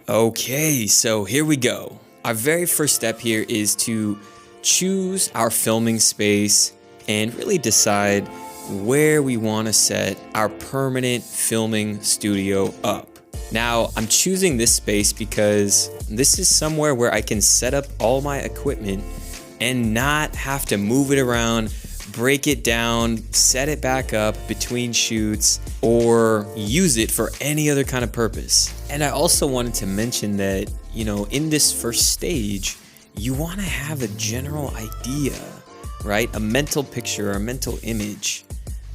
Okay, so here we go. Our very first step here is to choose our filming space and really decide where we want to set our permanent filming studio up. Now, I'm choosing this space because this is somewhere where I can set up all my equipment and not have to move it around, break it down, set it back up between shoots, or use it for any other kind of purpose. And I also wanted to mention that, in this first stage, you want to have a general idea, right? A mental picture, a mental image,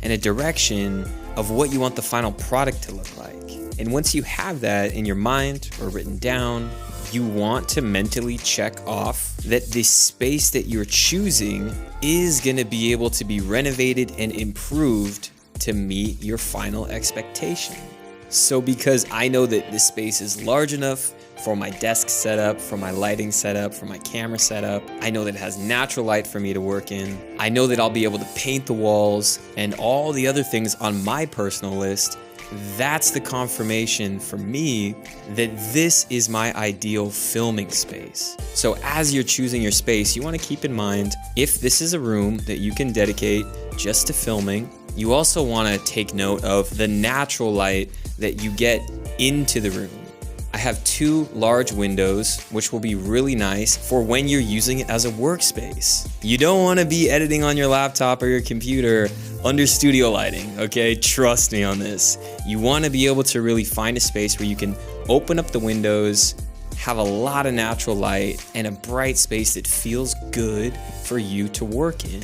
and a direction of what you want the final product to look like. And once you have that in your mind or written down, you want to mentally check off that the space that you're choosing is going to be able to be renovated and improved to meet your final expectation. So because I know that this space is large enough for my desk setup, for my lighting setup, for my camera setup, I know that it has natural light for me to work in. I know that I'll be able to paint the walls and all the other things on my personal list. That's the confirmation for me that this is my ideal filming space. So as you're choosing your space, you want to keep in mind, if this is a room that you can dedicate just to filming, you also want to take note of the natural light that you get into the room. I have 2 large windows, which will be really nice for when you're using it as a workspace. You don't want to be editing on your laptop or your computer under studio lighting, okay? Trust me on this. You want to be able to really find a space where you can open up the windows, have a lot of natural light, and a bright space that feels good for you to work in.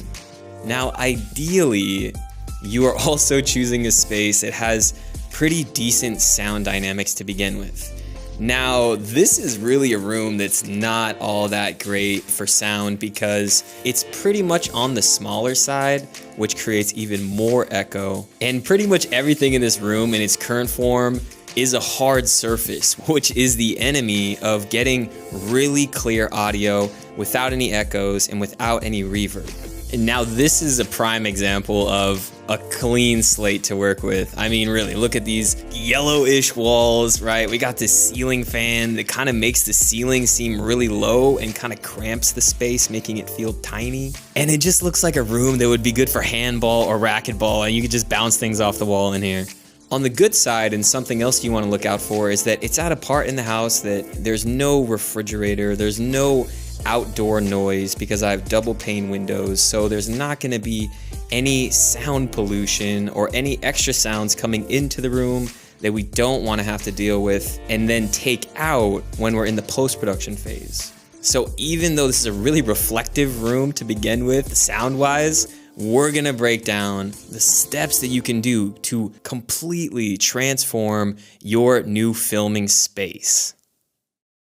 Now, ideally, you are also choosing a space that has pretty decent sound dynamics to begin with. Now, this is really a room that's not all that great for sound because it's pretty much on the smaller side, which creates even more echo. And pretty much everything in this room in its current form is a hard surface, which is the enemy of getting really clear audio without any echoes and without any reverb. And now this is a prime example of a clean slate to work with. I mean, really, look at these yellowish walls, right? We got this ceiling fan that kind of makes the ceiling seem really low and kind of cramps the space, making it feel tiny. And it just looks like a room that would be good for handball or racquetball, and you could just bounce things off the wall in here. On the good side, and something else you want to look out for, is that it's at a part in the house that there's no refrigerator, there's no outdoor noise because I have double pane windows, so there's not going to be any sound pollution or any extra sounds coming into the room that we don't want to have to deal with and then take out when we're in the post-production phase. So even though this is a really reflective room to begin with, sound-wise, we're gonna break down the steps that you can do to completely transform your new filming space.